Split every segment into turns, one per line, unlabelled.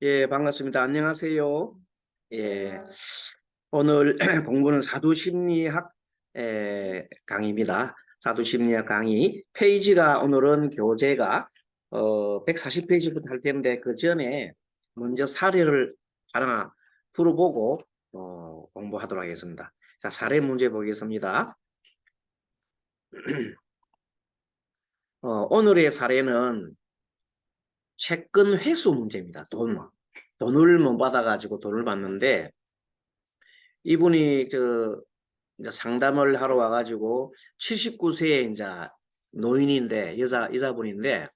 예, 반갑습니다. 안녕하세요. 예, 오늘 공부는 사두심리학 강의입니다. 사두심리학 강의 페이지가 오늘은 교재가 140페이지부터 할 텐데 그 전에 먼저 사례를 하나 풀어보고 공부하도록 하겠습니다. 자, 사례 문제 보겠습니다. 오늘의 사례는 채권 회수 문제입니다. 돈을 못 받아가지고 돈을 받는데 이분이 이제 상담을 하러 와가지고 79세의 이제 노인인데 여자분인데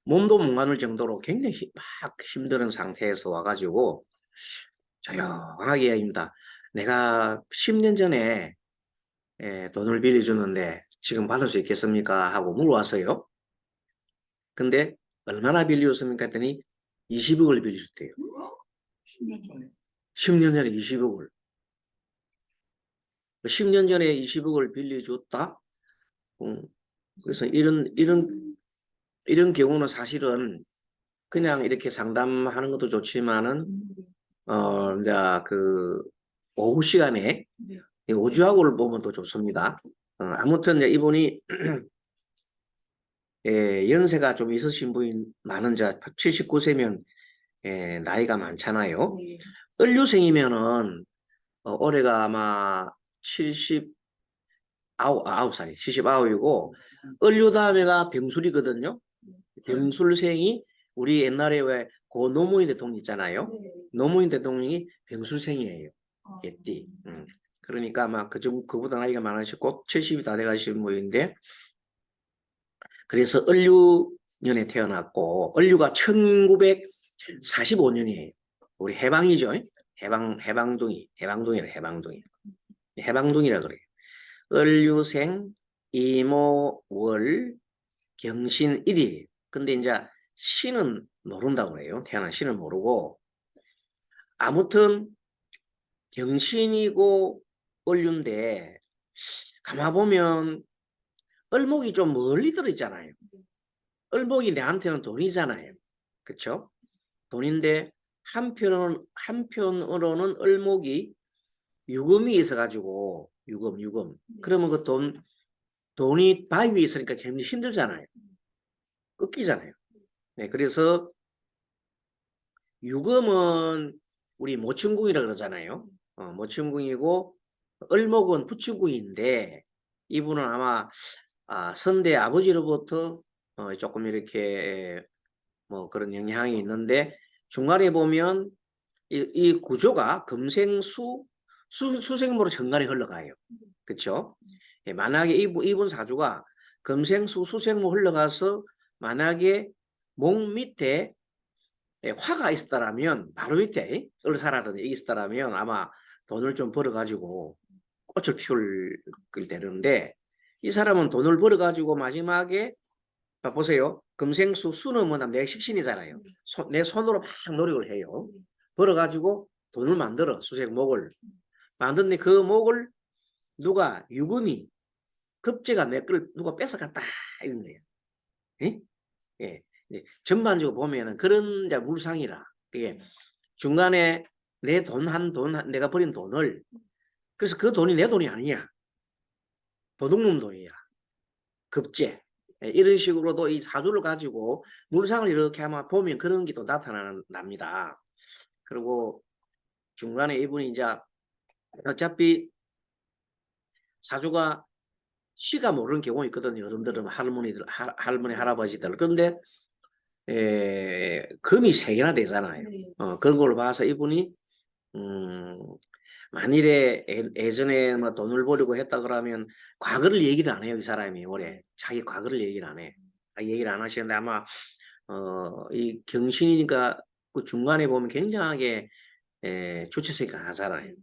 몸도 못 가눌 정도로 굉장히 막 힘든 상태에서 와가지고 조용하게 얘기합니다. 내가 10년 전에 돈을 빌려주는데 지금 받을 수 있겠습니까? 하고 물어왔어요. 근데 얼마나 빌려줬습니까? 했더니 20억을 빌려줬대요. 10년 전에 20억을. 10년 전에 20억을 빌려줬다? 그래서 이런 경우는 사실은 그냥 이렇게 상담하는 것도 좋지만은, 이제 오후 시간에 오주학을 보면 더 좋습니다. 아무튼 이제 이분이, 연세가 좀 있으신 분이 많은 79세면, 나이가 많잖아요. 을류생이면은, 올해가 아마 79살이 79이고 을류 다음에가 병술이거든요. 병술생이 우리 옛날에 왜 고 노무현 대통령 있잖아요. 노무현 대통령이 병술생이에요. 예띠. 그러니까 아마 그보다 나이가 많으시고 70이 다 돼가시는 분인데 그래서 을류년에 태어났고 을류가 1945년이에요. 우리 해방이죠. 해방둥이라 그래요. 을류생 이모월 경신 1일. 근데 이제 신은 모른다고 그래요. 태어난 신을 모르고. 아무튼 경신이고 을류인데 가만 보면 을목이 좀 멀리 들어있잖아요. 을목이 내한테는 돈이잖아요. 그렇죠? 돈인데 한편으로는 을목이 유금이 있어가지고 유금. 그러면 그 돈이 바위 위에 있으니까 굉장히 힘들잖아요. 꺾이잖아요. 네, 그래서 유금은 우리 모충궁이라 그러잖아요. 모충궁이고 을목은 부충궁인데 이분은 아마 선대 아버지로부터 조금 이렇게 뭐 그런 영향이 있는데 중간에 보면 이 구조가 금생수 수생모로 정간에 흘러가요. 그렇죠? 만약에 이분 사주가 금생수 수생모 흘러가서 만약에 목 밑에 화가 있었다라면 바로 밑에 을사라든지 있었다라면 아마 돈을 좀 벌어가지고 꽃을 피울 되는데 이 사람은 돈을 벌어가지고 마지막에 보세요. 금생수 수는 뭐냐 내 식신이잖아요. 내 손으로 막 노력을 해요. 벌어가지고 돈을 만들어 수생목을 만드는데 그 목을 누가 유금이 급제가 내 걸 누가 뺏어갔다 이런 거예요. 예? 예. 전반적으로 보면은 그런 이제 물상이라 그게 중간에 내 내가 버린 돈을 그래서 그 돈이 내 돈이 아니야. 도둑놈 돈이야. 급제. 이런 식으로도 이 사주를 가지고 물상을 이렇게 아마 보면 그런 게 또 나타납니다. 그리고 중간에 이분이 이제 어차피 사주가 시가 모르는 경우 있거든요. 어른들은 할머니, 할아버지들. 그런데 금이 3개나 되잖아요. 그런 걸 봐서 이분이 만일에 예전에 뭐 돈을 벌려고 했다 그러면 과거를 얘기를 안 해요. 이 사람이 올해 자기 과거를 얘기를 안 해. 얘기를 안 하시는데 아마 이 경신이니까 그 중간에 보면 굉장하게 주체성이 강하잖아요.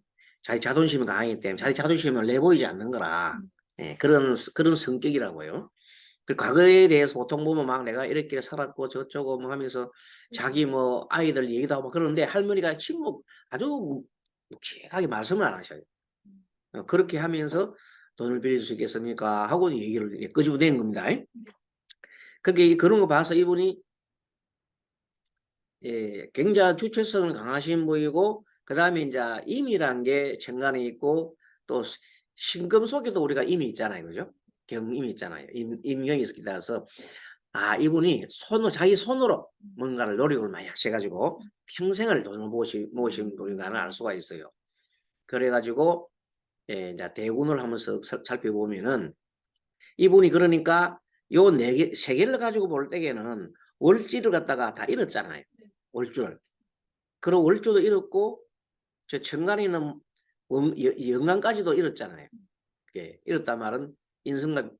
자기 자존심이 강하기 때문에 자기 자존심을 내보이지 않는 거라 그런 성격이라고요. 그 과거에 대해서 보통 보면 막 내가 이렇게 살았고 저쩌고 뭐 하면서 자기 뭐 아이들 얘기도 하고 그러는데 할머니가 아주 묵직하게 말씀을 안 하셔요. 그렇게 하면서 돈을 빌릴 수 있겠습니까? 하고 얘기를 끄집어낸 겁니다. 그렇게 그런 거 봐서 이분이 예, 굉장히 주체성을 강하신 분이고, 그 다음에 이제 임이란 게 천간에 있고, 또 신금 속에도 우리가 임이 있잖아요. 그죠? 경임이 있잖아요. 임경이 있기 따라서, 아, 이분이 자기 손으로 뭔가를 노력을 많이 하셔가지고, 평생을 돈을 모으신 분인가를 알 수가 있어요. 그래가지고, 예, 이제 대운을 한번 쓱 살펴보면은, 이분이 그러니까 요 세 개를 가지고 볼 때에는 월지를 갖다가 다 잃었잖아요. 월줄. 그리고 월주도 잃었고, 저 천간에 있는 영간까지도 잃었잖아요. 그게 잃었단 말은 인성과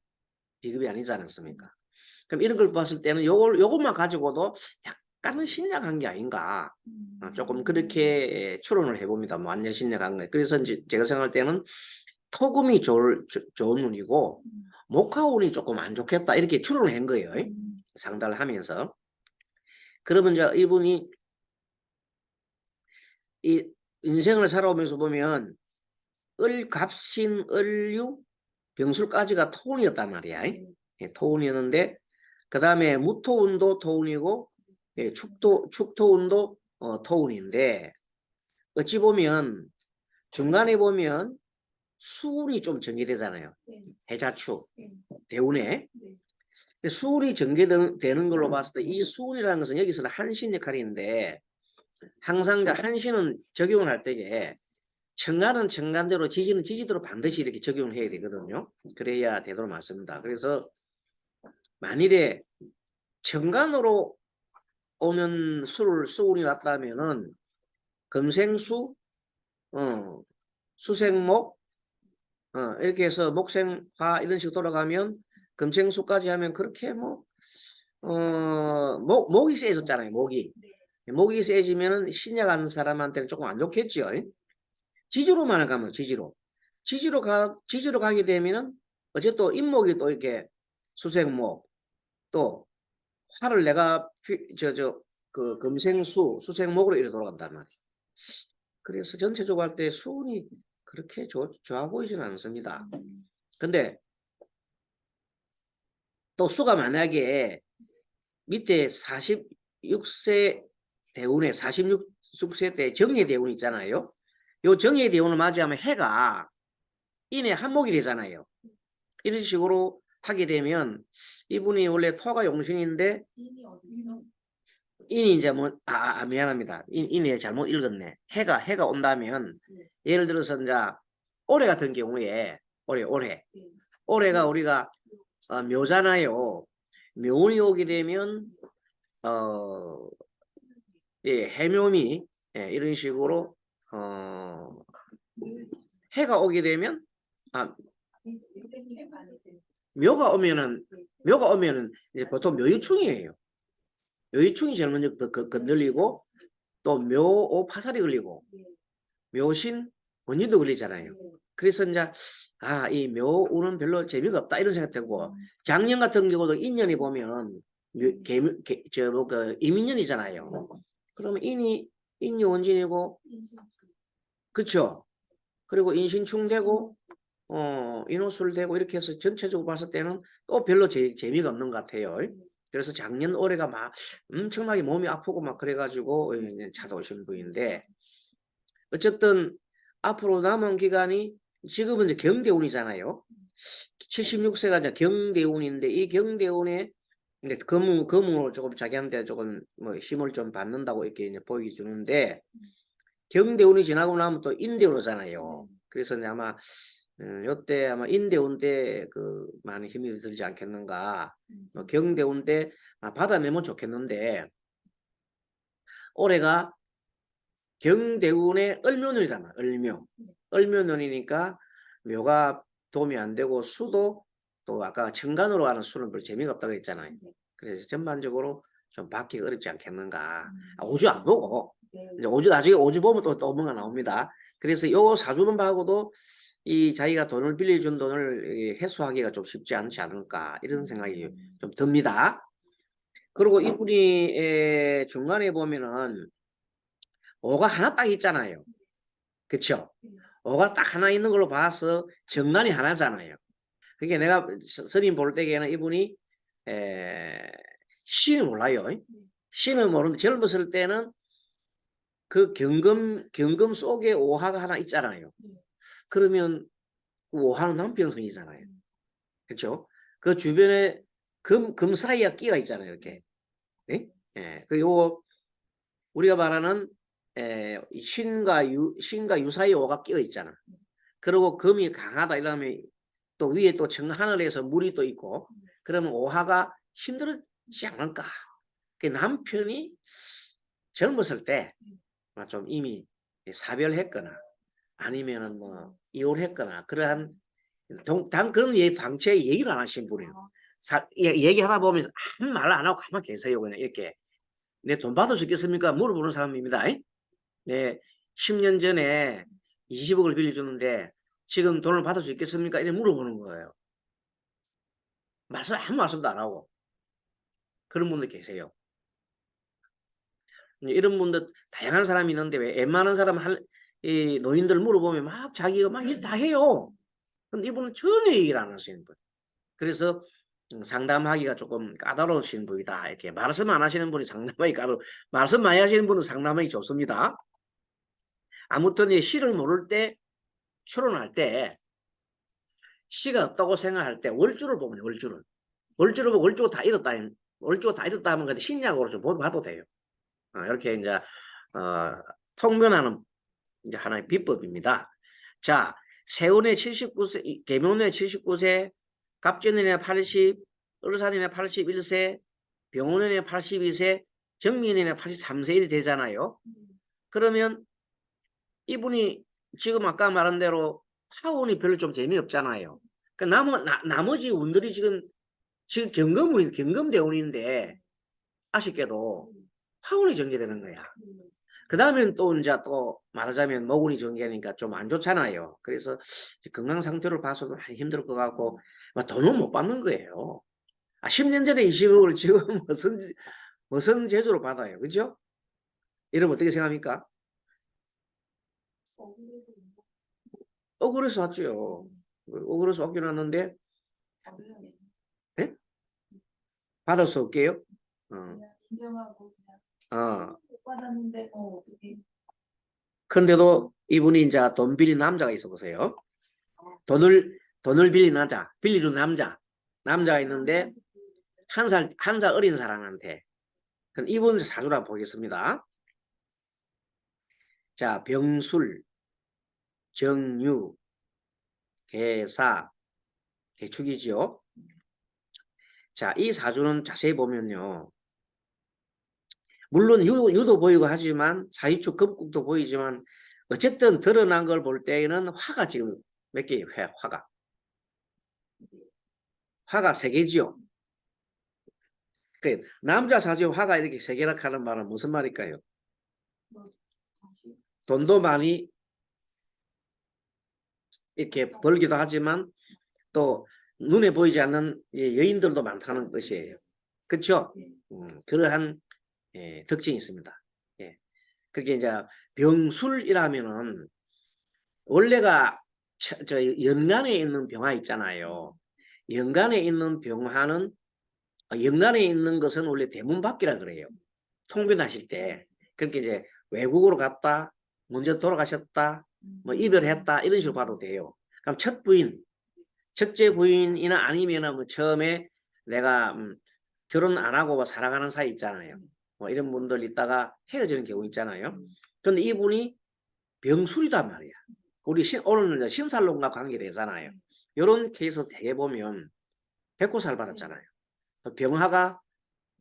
비급이 아니지 않았습니까? 그럼 이런 걸 봤을 때는 요것만 가지고도 약간은 신약한 게 아닌가. 조금 그렇게 추론을 해봅니다. 뭐 완전 신약한 거. 그래서 이제 제가 생각할 때는 토금이 좋은 운이고 목화운이 조금 안 좋겠다. 이렇게 추론을 한 거예요. 상달을 하면서. 그러면 이제 이분이 이 인생을 살아오면서 보면 을갑신, 을유, 병술까지가 토운이었단 말이야. 예, 토운이었는데 그 다음에 무토운도 토운이고 예, 축토운도 토운인데 어찌 보면 중간에 보면 수운이 좀 전개되잖아요. 해자축, 대운에. 수운이 전개되는 걸로 봤을 때 이 수운이라는 것은 여기서는 한신 역할인데 항상 한신은 적용을 할 때에 천간은 천간대로 지지는 지지대로 반드시 이렇게 적용을 해야 되거든요. 그래야 되도록 맞습니다. 그래서 만일에 천간으로 오는 수운이 왔다면은 금생수, 수생목, 이렇게 해서 목생화 이런 식으로 돌아가면 금생수까지 하면 그렇게 목이 세졌잖아요. 목이 세지면은 신약한 사람한테는 조금 안 좋겠죠. 지지로만 가면 지지로 가게 되면은 어쨌든 또 인목이 또 이렇게 수생목 또 화를 내가 그 금생수 수생목으로 이렇게 돌아간단 말이에요. 그래서 전체적으로 할 때 수운이 그렇게 좋아 보이지는 않습니다. 근데 또 수가 만약에 밑에 46세 대운에 46세 때 정예 대운 있잖아요. 요 정예 대운을 맞이하면 해가 인의 한목이 되잖아요. 이런 식으로 하게 되면 이분이 원래 토가 용신인데 인이 이제 미안합니다. 인이 잘못 읽었네. 해가 온다면 예를 들어서 이제 올해 같은 경우에 올해가 우리가 묘잖아요. 묘운이 오게 되면 예, 해묘미 이런 식으로 해가 오게 되면 묘가 오면은 이제 보통 묘유충이에요. 묘유충이 제일 먼저 건들리고 또 묘오 파살이 걸리고 묘신 원인도 걸리잖아요. 그래서 이제 이 묘우는 별로 재미가 없다 이런 생각 되고 작년 같은 경우도 인년이 보면 이민년이잖아요. 그러면 인이 원진이고 그렇죠. 그리고 인신충되고 인호술되고 이렇게 해서 전체적으로 봤을 때는 또 별로 재미가 없는 것 같아요. 그래서 작년 올해가 막 엄청나게 몸이 아프고 막 그래가지고 찾아오신 분인데 어쨌든 앞으로 남은 기간이 지금은 이제 경대운이잖아요. 76세가 이제 경대운인데 이 경대운에 금으로 조금 자기한테 조금 힘을 좀 받는다고 이렇게 이제 보이기 주는데 경대운이 지나고 나면 또 인대운이잖아요. 그래서 이제 아마 요때 아마 인대운 때 그 많은 힘이 들지 않겠는가. 경대운 때 받아내면 좋겠는데 올해가 경대운의 을묘년이란 말이야. 을묘년이니까 묘가 도움이 안 되고 수도 또 아까 천간으로 가는 수는 별 재미가 없다고 했잖아요. 그래서 전반적으로 좀 받기가 어렵지 않겠는가. 오주 안 보고 이제 나중에 오주 보면 또 뭔가 나옵니다. 그래서 요 사주는 봐고도 이 자기가 돈을 빌려준 돈을 회수하기가 좀 쉽지 않지 않을까 이런 생각이 좀 듭니다. 그리고 이분이 중간에 보면은 오가 하나 딱 있잖아요. 그쵸? 오가 딱 하나 있는 걸로 봐서 정관이 하나잖아요. 그게 내가 선임 볼 때에는 이분이 시를 몰라요. 씨는 모르는데 젊었을 때는 그 경금 속에 오화가 하나 있잖아요. 그러면 오화는 남편성이잖아요. 그렇죠? 그 주변에 금 사이에 끼가 있잖아요. 이렇게. 네? 예. 그리고 우리가 말하는 신과 유 사이에 오가 끼어 있잖아. 그리고 금이 강하다 이러면 또 위에 또 정하늘에서 물이 또 있고 그러면 오화가 힘들지 않을까. 그 남편이 젊었을 때 좀 이미 사별했거나 아니면은 뭐 이혼했거나 그러한 그런 방치에 얘기를 안 하신 분이에요. 얘기하다 보면 아무 말 안 하고 가만 계세요. 그냥 이렇게 내 돈 받을 수 있겠습니까? 물어보는 사람입니다. 네, 10년 전에 20억을 빌려주는데 지금 돈을 받을 수 있겠습니까? 이렇게 물어보는 거예요. 아무 말씀도 안 하고 그런 분들 계세요. 이런 분들 다양한 사람이 있는데 왜 웬만한 사람 이 노인들 물어보면 막 자기가 막 일 다 해요. 근데 이분은 전혀 얘기를 안 하시는 분. 그래서 상담하기가 조금 까다로우신 분이다. 이렇게 말씀 안 하시는 분이 상담하기 까다로워. 말씀 많이 하시는 분은 상담하기 좋습니다. 아무튼 이 시를 모를 때 추론할 때 시가 없다고 생각할 때 월주를 보면 월주를 보고 월주가 다 잃었다. 월주가 다 잃었다 하면 근데 신약으로 좀 봐도 돼요. 이렇게 이제 통변하는 이제 하나의 비법입니다. 자, 세운의 79세, 계묘년의 79세, 갑진년의 80, 을사년의 81세, 병원년의 82세, 정민년의 83세 되잖아요. 그러면 이분이 지금 아까 말한 대로 화운이 별로 좀 재미없잖아요. 그 나머지 운들이 지금 경금대운인데 아쉽게도 화운이 전개되는 거야. 그 다음엔 또 이제 또 말하자면 모군이 전개하니까 좀 안 좋잖아요. 그래서 건강 상태를 봐서도 많이 힘들 것 같고 돈은 못 받는 거예요. 10년 전에 20억을 지금 무슨 제조로 받아요. 그죠? 이러면 어떻게 생각합니까? 억울해서 왔죠. 억울해서 왔긴 왔는데 네? 받을 수 없게요?
인정하고
어.
못 받았는데 어떻게?
근데도 이분이 이제 돈 빌린 남자가 있어 보세요. 돈을 빌린 남자, 빌려준 남자가 있는데 한 살 어린 사람한테. 그럼 이분 사주를 한번 보겠습니다. 자, 병술, 정유, 개사, 개축이지요. 자, 이 사주는 자세히 보면요. 물론 유도 보이고 하지만 사유축 금국도 보이지만 어쨌든 드러난 걸 볼 때에는 화가 지금 몇 개예요? 화가 3개지요. 그래, 남자 사주에 화가 이렇게 3개나 하는 말은 무슨 말일까요? 돈도 많이 이렇게 벌기도 하지만 또 눈에 보이지 않는 여인들도 많다는 것이에요. 그렇죠? 그러한 특징이 있습니다. 예. 그게 이제 병술이라면은 원래가 연간에 있는 병화 있잖아요. 연간에 있는 병화는 연간에 있는 것은 원래 대문밖이라 그래요. 통변하실 때 그렇게 이제 외국으로 갔다 먼저 돌아가셨다 뭐 이별했다 이런 식으로 봐도 돼요. 그럼 첫째 부인이나 아니면은 뭐 처음에 내가 결혼 안 하고 살아가는 사이 있잖아요. 뭐 이런 분들 있다가 헤어지는 경우 있잖아요. 근데 이분이 병술이단 말이야. 우리 오늘 신살론과 관계되잖아요. 이런 케이스 대개 보면 백호살 받았잖아요. 병화가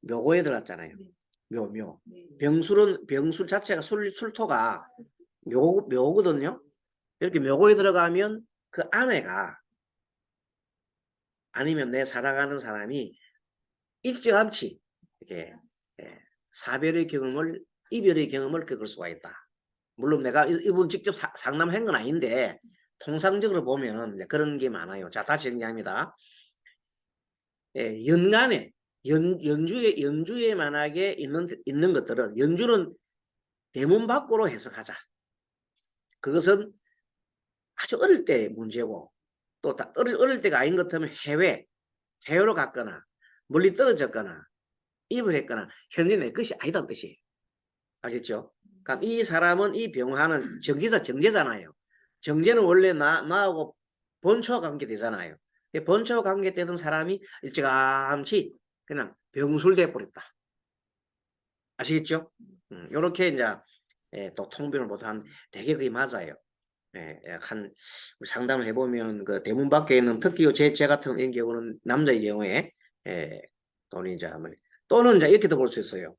묘고에 들어갔잖아요. 묘. 병술 자체가 술토가 묘거든요. 이렇게 묘고에 들어가면 그 아내가 아니면 내 사랑하는 사람이 일찌감치 이렇게 이별의 경험을 겪을 수가 있다. 물론 내가 이분 직접 상담한 건 아닌데 통상적으로 보면은 그런 게 많아요. 자, 다시 정리합니다. 연간에 연주에 만약에 있는 것들은 연주는 대문 밖으로 해석하자. 그것은 아주 어릴 때 문제고 또 어릴 때가 아닌 것 같으면 해외로 갔거나 멀리 떨어졌거나 입을 했거나 현재 내 것이 아니다는 뜻이에요. 알겠죠? 그럼 이 사람은 이 병화는 정제잖아요. 정제는 원래 나하고 본초와 관계되잖아요. 본초와 관계되던 사람이 일찌감치 그냥 병술돼 버렸다. 아시겠죠? 요렇게 이제 또 통변을 못한 되게 그게 맞아요. 한 상담을 해보면 그 대문 밖에 있는 특히 제 같은 경우는 남자의 경우에 또는 이제 또는 이제 이렇게도 볼 수 있어요.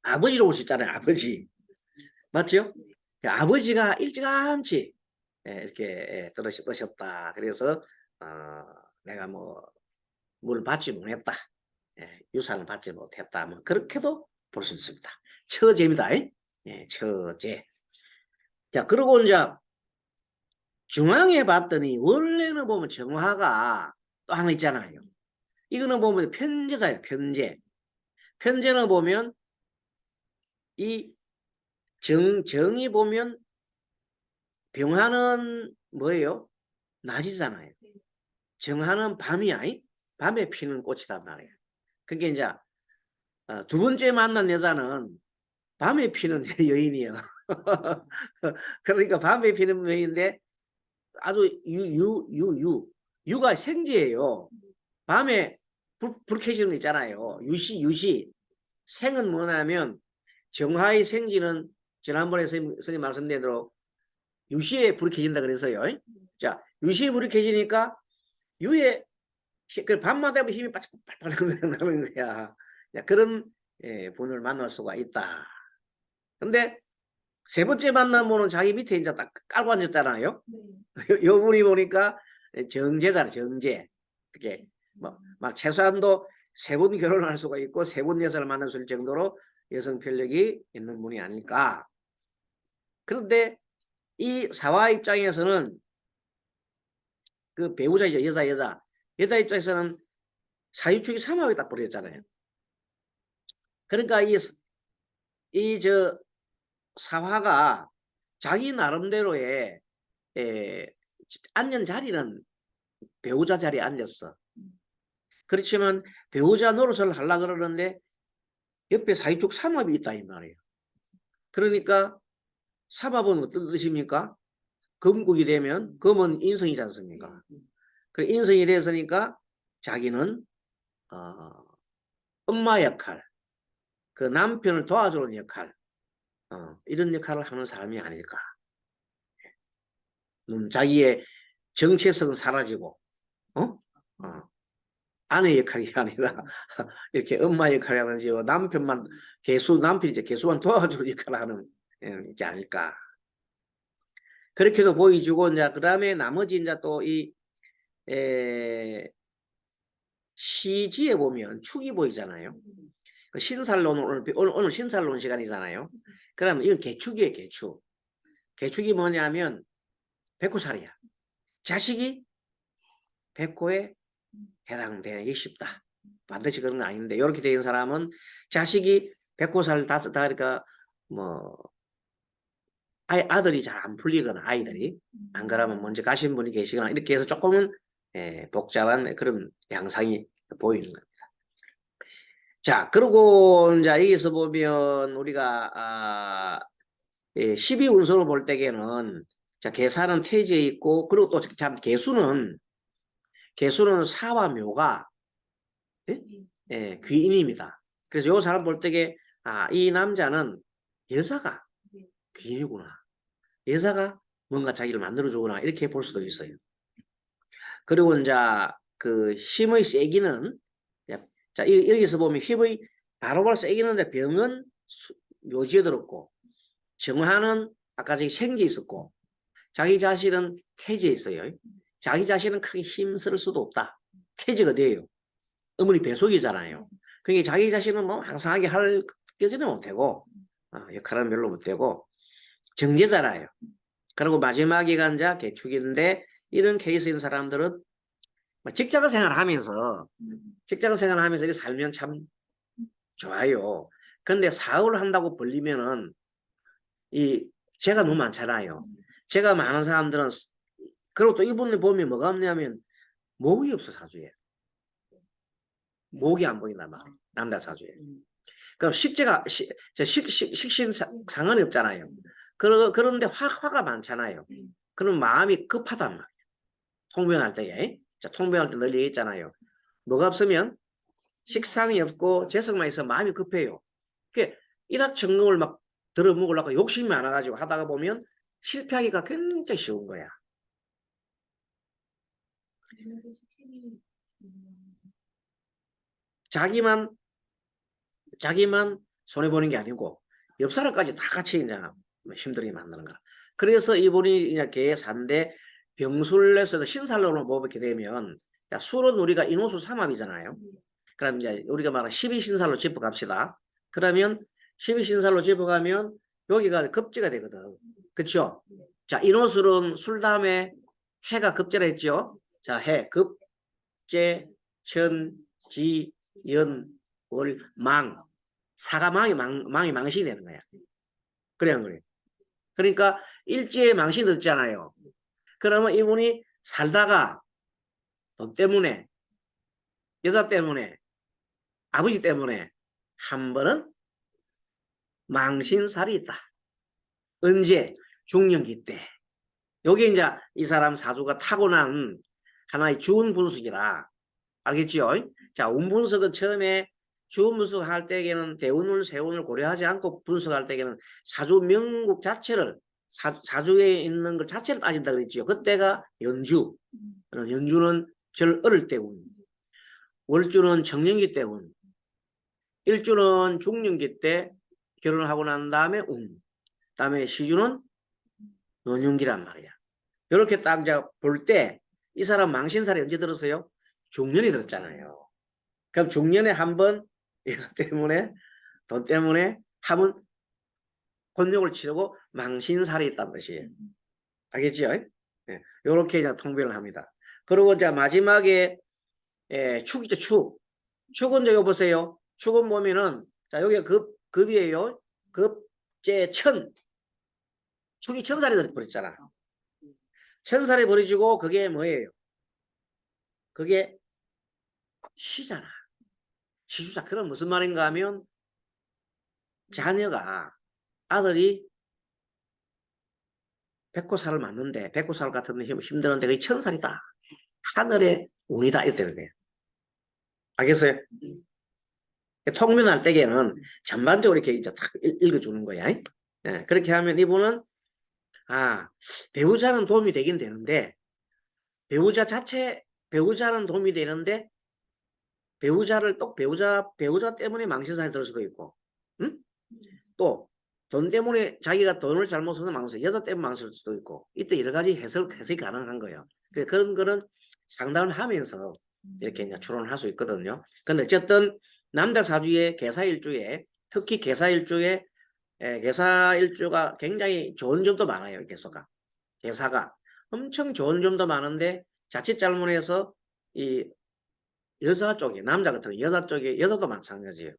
아버지로 볼 수 있잖아요. 아버지. 맞죠? 아버지가 일찌감치 이렇게 떠셨다. 그래서 내가 뭐 뭘 받지 못했다. 유산을 받지 못했다. 뭐 그렇게도 볼 수 있습니다. 처제입니다. 처제. 자, 그리고 이제 중앙에 봤더니 원래는 보면 정화가 또 하나 있잖아요. 이거는 보면 편제자예요. 편제. 편제는 보면 이 정이 보면 병화는 뭐예요? 낮이잖아요. 정화는 밤이야. 밤에 피는 꽃이단 말이에요. 그게 이제 두 번째 만난 여자는 밤에 피는 여인이에요. 그러니까 밤에 피는 여인인데 아주 유가 생지예요. 밤에 불 켜지는 거 있잖아요. 유시. 생은 뭐냐면 정화의 생지는 지난번에 선생님 말씀드린 대로 유시에 불이 켜진다 그래서요. 자, 유시에 불이 켜지니까 유에 그 밤마다 힘이 빨빨 나는 거야. 그런 분을 만날 수가 있다. 근데 세 번째 만나면은 자기 밑에 이제 딱 깔고 앉았잖아요.
네.
요 분이 보니까 정제잖아요. 정제. 그게 막 최소한도 세 번 결혼할 수가 있고 세 번 여자를 만날 수 있을 정도로 여성 편력이 있는 분이 아닐까. 그런데 이 사화 입장에서는 그 배우자이죠. 여자 입장에서는 사유축이 삼합이 딱 벌어졌잖아요. 그러니까 저 사화가 자기 나름대로의 앉는 자리는 배우자 자리에 앉았어. 그렇지만 배우자 노릇을 하려고 그러는데 옆에 사이축 삼합이 있다 이 말이에요. 그러니까 삼합은 어떤 뜻입니까? 금국이 되면 금은 인성이지 않습니까? 그 인성이 됐으니까 자기는 엄마 역할, 그 남편을 도와주는 역할, 이런 역할을 하는 사람이 아닐까. 자기의 정체성은 사라지고, 아내 역할이 아니라 이렇게 엄마 역할을 하는지 남편만 남편이 이제 개수만 도와주는 역할을 하는 게 아닐까. 그렇게도 보여주고 이제 그다음에 나머지 이제 또 이 시지에 보면 축이 보이잖아요. 그 신살론 오늘 신살론 시간이잖아요. 그러면 이건 개축이에요. 개축. 개축이 뭐냐면 백호살이야. 자식이 백호에 해당되기 쉽다. 반드시 그런 건 아닌데 이렇게 되는 사람은 자식이 백호살 다 그러니까 뭐 아들이 잘 안 풀리거나 아이들이 안 그러면 먼저 가신 분이 계시거나 이렇게 해서 조금은 복잡한 그런 양상이 보이는 겁니다. 자, 그리고 이제 여기서 보면 우리가 12운수로 볼 때에는 자, 계산은 태지에 있고 그리고 또 참 개수는 사와 묘가 귀인입니다. 그래서 요 사람 볼 때에 이 남자는 여자가 귀인이구나. 여자가 뭔가 자기를 만들어주거나 이렇게 볼 수도 있어요. 그리고 이제 그 힘의 세기는 자 여기서 보면 힘의 바로바로 세기는데 병은 묘지에 들었고 정화는 아까 저기 생지에 있었고 자기 자신은 태지에 있어요. 자기 자신은 크게 힘쓸 수도 없다. 태지가 돼요. 어머니 배속이잖아요. 그러니까 자기 자신은 뭐 항상하게 할 것은 못되고 역할은 별로 못되고 정제잖아요. 그리고 마지막에 간자 개축인데 이런 케이스인 사람들은 직장 생활하면서 이렇게 살면 참 좋아요. 근데 사업을 한다고 벌리면은 제가 너무 많잖아요. 제가 많은 사람들은 그리고 또 이분을 보면 뭐가 없냐면 목이 없어 사주에. 목이 안 보인단 말이에요. 남자 사주에. 그럼 식신 상관이 없잖아요. 그런데 화가 많잖아요. 그럼 마음이 급하단 말이에요. 통변할 때에. 자, 통변할 때 늘 얘기했잖아요. 뭐가 없으면 식상이 없고 재성만 있어 마음이 급해요. 그게 일확천금을 막 들어먹으려고 욕심이 많아가지고 하다가 보면 실패하기가 굉장히 쉬운 거야.
그래서 식신이
자기만 손해보는 게 아니고 옆 사람까지 다 같이 이제 힘들게 만드는 거야. 그래서 이분이 이제 계산대 병술에서 신살로로 뽑게 되면, 야, 술은 우리가 인호수 삼합이잖아요. 그럼 이제 우리가 말하는 12신살로 짚어갑시다. 그러면 12신살로 짚어가면 여기가 급제가 되거든. 그렇죠? 자, 인호술은 술 다음에 해가 급제라 했죠. 자, 해, 급제, 천, 지, 연, 월, 망. 사가 망이 망신이 되는 거야. 그래, 안 그래? 그러니까 일지에 망신이 듣잖아요. 그러면 이분이 살다가 돈 때문에, 여자 때문에, 아버지 때문에 한 번은 망신살이 있다. 언제? 중년기 때. 요게 이제 이 사람 사주가 타고난 하나의 주운 분석이라. 알겠지요? 자, 운분석은 처음에 주운 분석할 때에는 대운을 세운을 고려하지 않고 분석할 때에는 사주 명국 자체를 사주에 있는 것 자체를 따진다 그랬지요. 그때가 연주. 연주는 절 어릴 때 운. 월주는 청년기 때 운. 일주는 중년기 때 결혼을 하고 난 다음에 운. 다음에 시주는 노년기란 말이야. 이렇게 딱 볼 때 이 사람 망신살이 언제 들었어요? 중년이 들었잖아요. 그럼 중년에 한번 이것 때문에 돈 때문에 한번 곤욕을 치르고 망신살이 있다는 뜻이에요. 알겠지요? 네. 이렇게 이제 통변을 합니다. 그리고 이제 마지막에 축이죠, 축. 축은 저기 보세요. 축은 보면은 자 여기 급이에요. 급제 천. 축이 천살이 버렸잖아. 천살이 버려지고 그게 뭐예요? 그게 시잖아. 시주자. 그럼 무슨 말인가 하면 자녀가 아들이 백호살을 맞는데 백호살 같은 힘드는데 그게 천살이다. 하늘의 운이다. 이렇게 되는 거예요. 알겠어요? 통면할 때에는 전반적으로 이렇게 이제 딱 읽어주는 거야. 예, 그렇게 하면 이분은 배우자는 도움이 되긴 되는데 배우자는 도움이 되는데 배우자 때문에 망신살이 들 수도 있고, 응? 또 돈 때문에 자기가 돈을 잘못 써서 망신, 여자 때문에 망칠 수도 있고, 이때 여러 가지 해석이 가능한 거예요. 그런 거는 상담을 하면서 이렇게 이제 추론을 할 수 있거든요. 근데 어쨌든 남자 사주의 계사일주에 특히 계사일주가 굉장히 좋은 점도 많아요. 계사가 엄청 좋은 점도 많은데 자칫 잘못해서 이 여자 쪽에 남자 같은 여자 쪽에 여자도 마찬가지예요.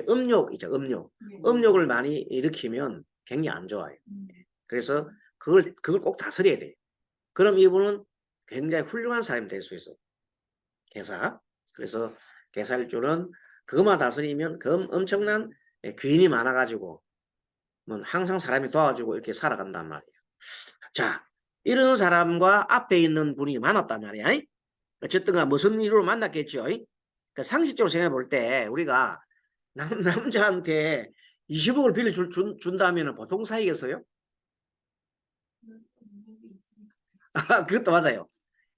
음욕이죠. 음욕을 많이 일으키면 굉장히 안 좋아요. 그래서 그걸 꼭 다스려야 돼요. 그럼 이분은 굉장히 훌륭한 사람이 될 수 있어요. 계사. 그래서 계사일주는 그것만 다스리면 엄청난 귀인이 많아가지고 뭐 항상 사람이 도와주고 이렇게 살아간단 말이에요. 자, 이런 사람과 앞에 있는 분이 많았단 말이야. 어쨌든 무슨 이유로 만났겠죠. 그러니까 상식적으로 생각해 볼 때 우리가 남자한테 20억을 준다면 보통 사이겠어요? 그것도 맞아요.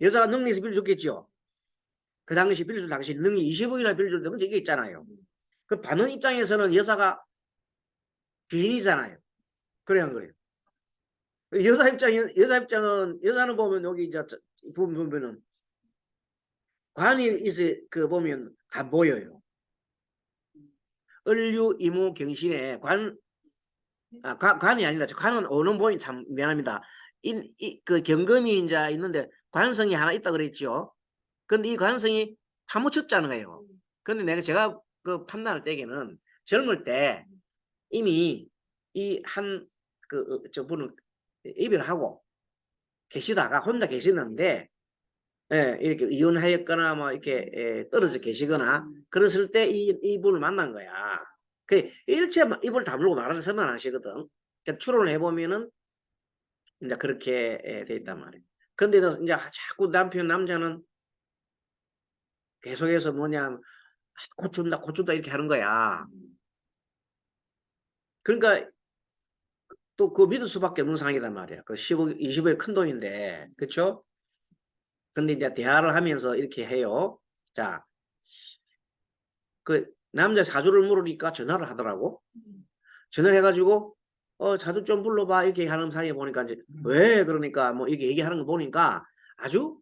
여자가 능력에서 빌려줬겠죠. 그 당시 빌려줄 당시 능력 20억이나 빌려줄 때 이게 있잖아요. 그 받는 입장에서는 여자가 귀인이잖아요. 그래 안 그래요? 여자는 보면 여기 이제 보면은 관이 있어 보면 안 보여요. 을류 이모 경신에 관이 아니라 관은 오는 보인 참 미안합니다. 그 경금이 이제 있는데 관성이 하나 있다 그랬죠. 근데 이 관성이 파묻혔잖아요. 근데 제가 그 판단할 때에는 젊을 때 이미 저분은 이별하고 계시다가 혼자 계시는데 예, 이렇게 이혼하였거나 뭐 이렇게 떨어져 계시거나 그랬을 때 이분을 만난 거야. 그 일체 입을 다물고 말하면서만 하시거든. 그러니까 추론을 해보면은 이제 그렇게 돼 있단 말이에요. 근데 이제 자꾸 남자는 계속해서 뭐냐, 고춘다 이렇게 하는 거야. 그러니까 또 그거 믿을 수밖에 없는 상황이란 말이야. 그 10억, 20억의 큰 돈인데, 그쵸? 근데 이제 대화를 하면서 이렇게 해요. 자, 그 남자 사주를 물으니까 전화를 하더라고. 전화를 해가지고, 자주 좀 불러봐. 이렇게 하는 사이에 보니까 이제, 왜? 그러니까 뭐 이렇게 얘기하는 거 보니까 아주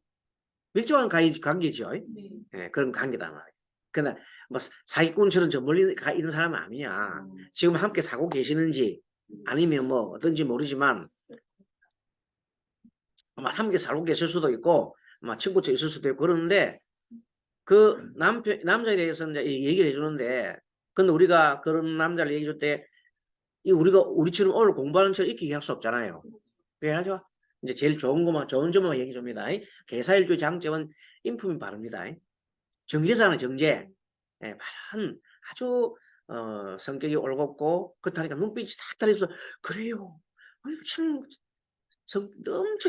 밀접한 관계죠.
네.
예, 그런 관계다 말이야. 근데 뭐 사기꾼처럼 저 멀리 가 있는 사람은 아니야. 지금 함께 사고 계시는지 아니면 뭐 어떤지 모르지만 아마 함께 살고 계실 수도 있고 아마 친구처럼 있을 수도 있고 그러는데 그 남자에 대해서 이제 얘기를 해주는데 근데 우리가 그런 남자를 얘기해 줄 때 우리가 우리처럼 오늘 공부하는 처럼 이렇게 얘기할 수 없잖아요. 그래가지고 이제 제일 좋은 점만 얘기해 줍니다. 개사일주의 장점은 인품이 바릅니다. 정제잖아요, 정제. 예, 바른 아주 성격이 올곧고 그렇다니까 눈빛이 딱 달려서 그래요. 엄청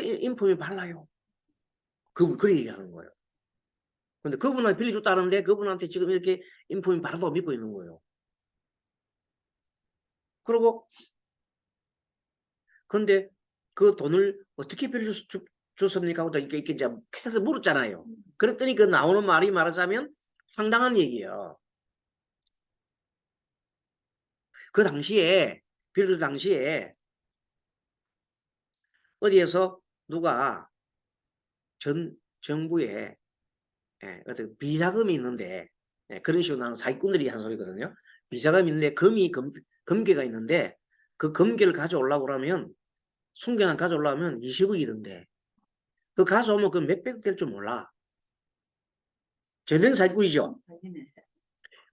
인품이 발라요. 그렇게 얘기하는 거예요. 근데 그분한테 빌려줬다는데 그분한테 지금 이렇게 인품이 바르다고 믿고 있는 거예요. 그리고 근데 그 돈을 어떻게 빌려줬습니까? 하고 이렇게 이제 계속 물었잖아요. 그랬더니 그 나오는 말이 말하자면 황당한 얘기예요. 그 당시에 빌려줄 당시에 어디에서 누가 정부에 어떤 비자금이 있는데 그런 식으로 나는 사기꾼들이 한 소리거든요. 비자금이 있는데 금괴가 있는데 그 금괴를 가져오려고 그러면 숨겨난 가져오려면 20억이던데 그 가져오면 그 몇백 될 줄 몰라. 전생 사기꾼이죠.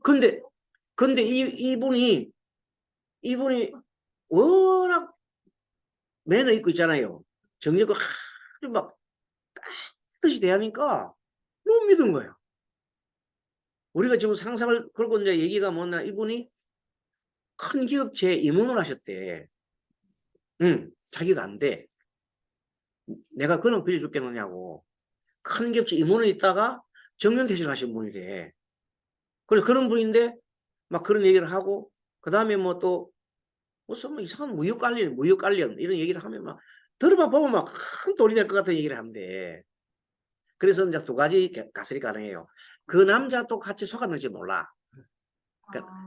근데 이분이 워낙 매너 있고 있잖아요. 정력을 아주 막 뜻이 대하니까 못 믿은 거예요. 우리가 지금 상상을 그러고 이제 얘기가 뭐냐 이분이 큰 기업체에 임원을 하셨대. 응, 자기가 안 돼. 내가 그런 빌려줬겠느냐고. 큰 기업체 임원을 있다가 정년퇴직을 하신 분이래. 그래서 그런 분인데 막 그런 얘기를 하고 그 다음에 뭐 또 무슨 뭐 이상한 무역 관련 이런 얘기를 하면 막 들어만 보면 막 큰 돈이 될 것 같은 얘기를 한대. 그래서 이제 두 가지 가설이 가능해요. 그 남자도 같이 속았는지 몰라.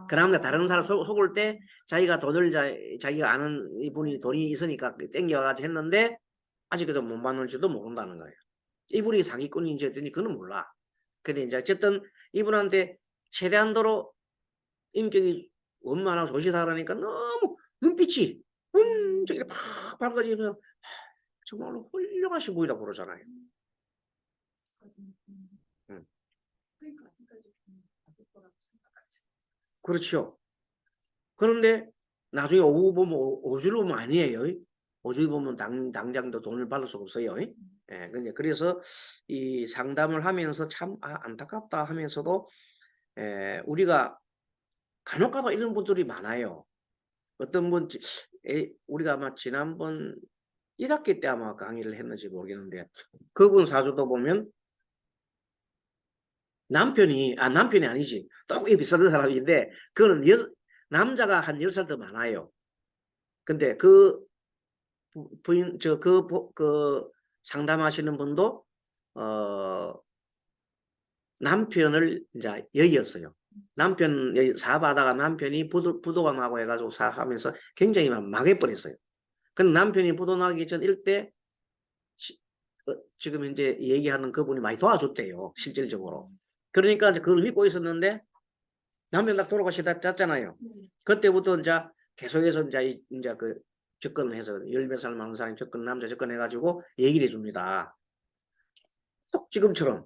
그 남자 다른 사람 속을 때 자기가 돈을 자기가 아는 이분이 돈이 있으니까 땡겨가지고 했는데 아직까지 못 받는지도 모른다는 거예요. 이분이 사기꾼인지 어쩐지 그는 몰라. 근데 이제 어쨌든 이분한테 최대한도로 인격이 원만하고 조시다라니까 너무 눈빛이 저기 팍 밝아지면서 정말로 훌륭하신 분이라고 그러잖아요. 음.
그러니까 아직까지 좀 받을 거라고 생각하지.
그렇죠. 그런데 나중에 오후 보면 오주를 보면 아니에요. 오주를 보면 당장도 돈을 받을 수가 없어요. 예, 그래서 이 상담을 하면서 참 안타깝다 하면서도 우리가 간혹가다 이런 분들이 많아요. 어떤 분 우리가 아마 지난번 1학기 때 아마 강의를 했는지 모르겠는데 그분 사주도 보면 남편이 아니지 또 비슷한 사람인데 그거는 남자가 한 10살 더 많아요. 근데 그 부인 그 상담하시는 분도 남편을 이제 여의었어요. 남편 사업하다가 남편이 부도가 해가지고 사업하면서 굉장히 망해버렸어요. 근데 남편이 부도 나기 전 일대 지금 이제 얘기하는 그분이 많이 도와줬대요. 실질적으로. 그러니까 이제 그걸 믿고 있었는데 남편 딱 돌아가시잖아요. 그때부터 이제 계속해서 이제 그 접근을 해서 열몇 살 많은 사람이 남자 접근해가지고 얘기를 해줍니다. 꼭 지금처럼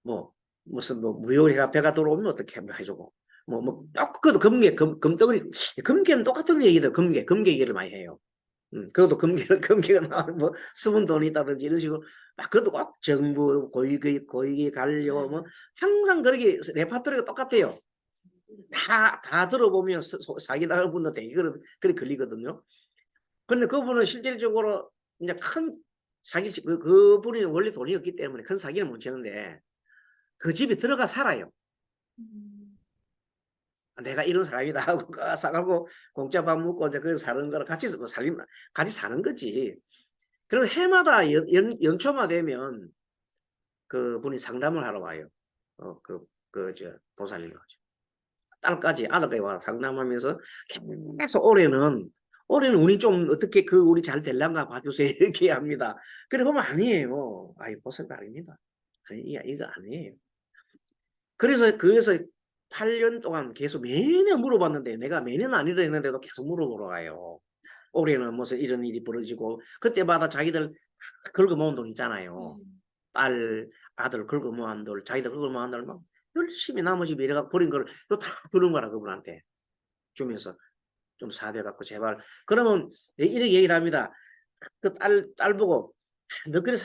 뭐 무슨 뭐 무효회가 배가 들어오면 어떻게 해주고 그것도 금덩어리 금괴는 똑같은 얘기들 금괴 얘기를 많이 해요. 그것도 금괴가 나오는 뭐 숨은 돈이 있다든지 이런 식으로 막 그것도 꼭 정부 고위기 관료 뭐 항상 그렇게 레파토리가 똑같아요. 다 들어보면 사기당할 분도 되게 그래 걸리거든요. 근데 그분은 실질적으로 이제 큰 사기 그분이 원래 돈이 없기 때문에 큰 사기를 못 치는데 그 집에 들어가 살아요. 내가 이런 사람이다 하고 사가고 공짜 밥 먹고 이제 그 사는 거랑 같이 사는 거지. 그리고 해마다 연초만 되면 그분이 상담을 하러 와요. 보살님이 하죠. 딸까지 아들까지 와 상담하면서 계속 올해는 운이 좀 어떻게 우리 잘 될란가 봐주세요 이렇게 합니다. 그래 보면 아니에요. 아이 보살도 아닙니다. 아니 이거 아니에요. 그래서 8년 동안 계속 매년 물어봤는데 내가 매년 아니라 했는데도 계속 물어보러 가요. 올해는 무슨 이런 일이 벌어지고 그때마다 자기들 긁어 모은 돈 있잖아요. 딸, 아들 긁어 모은 돈, 자기들 긁어 모은 돈 막 열심히 나머지 미래가 버린 걸 또 다 주는 거라 그분한테 주면서 좀 사대 갖고 제발. 그러면 이렇게 얘기를 합니다. 그 딸 보고 너 그래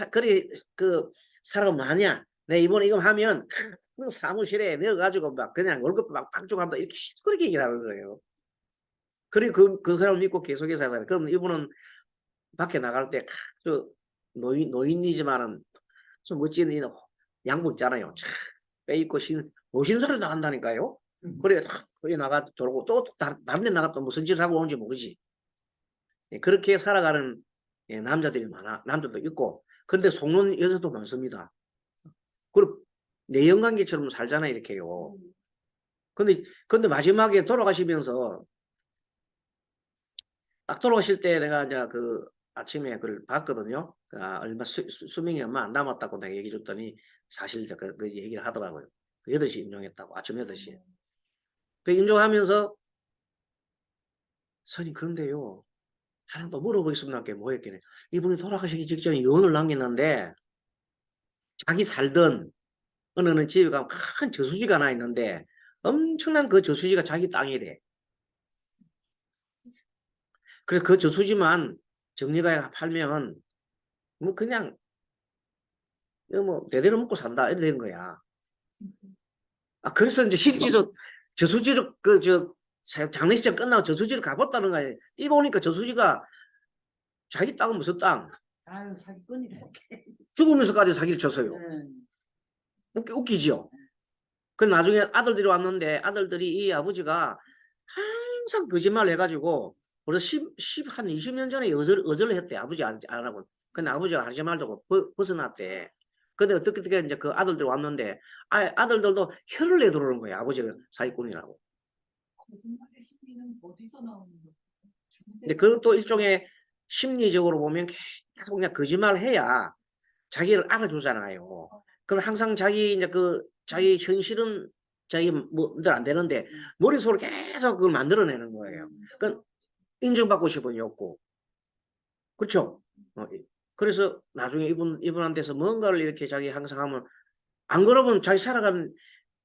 사람 많냐? 내 이번에 이거 하면 그 사무실에 넣어가지고 막 그냥 월급 막 빵 한다 이렇게 그렇게 얘기를 하는 거예요. 그래 그 사람 믿고 계속해서 하잖아요. 그럼 이분은 밖에 나갈 때 노인이지만은 좀 멋진 이 양복 있잖아요. 빼입고 노신사를 나간다니까요. 그래 거기 나가 돌고 또 다른 데 나가 또 무슨 짓을 하고 오는지 모르지. 예, 그렇게 살아가는 남자들이 남자도 있고 근데 속는 여자도 많습니다. 그리고 내연관계처럼 살잖아요 이렇게요. 근데 마지막에 돌아가시면서 딱 돌아가실 때 내가 이제 아침에 그걸 봤거든요. 얼마 수명이 얼마 안 남았다고 내가 얘기해 줬더니 사실 그 얘기를 하더라고요. 8시 임종했다고 아침 8시에. 그 임종하면서 선생님 그런데요. 하나 더 물어보겠습니다. 뭐 했겠네. 이분이 돌아가시기 직전에 유언을 남겼는데 자기 살던 어느 집에 가면 큰 저수지가 하나 있는데 엄청난 그 저수지가 자기 땅이래. 그래서 그 저수지만 정리가 팔면 뭐 그냥 뭐 대대로 먹고 산다 이래 된 거야. 그래서 이제 실제로 저수지를 장례식장 끝나고 저수지를 가봤다는 거예요. 이 보니까 저수지가 자기 땅은 무슨 땅?
아유 사기꾼이다.
죽으면서까지 사기를 쳤어요. 웃기지요? 그 나중에 아들들이 왔는데 아들들이 이 아버지가 항상 거짓말을 해가지고 벌써 한 20년 전에 어절을 했대. 아버지 안 하고. 근데 아버지가 하지 말자고 벗어났대. 근데 어떻게 이제 그 아들들 왔는데 아들들도 혀를 내두르는 거예요. 아버지가 사기꾼이라고.
거짓말의 심리는 어디서 나오는 거예요?
근데 그것도 일종의 심리적으로 보면 계속 그냥 거짓말해야 자기를 알아주잖아요. 그럼 항상 자기 자기 현실은 자기 뭐들 안 되는데 머릿속으로 계속 그걸 만들어내는 거예요. 그러니까 인정받고 싶은 욕구. 그렇죠? 그래서 나중에 이분한테서 뭔가를 이렇게 자기 항상 하면 안 그러면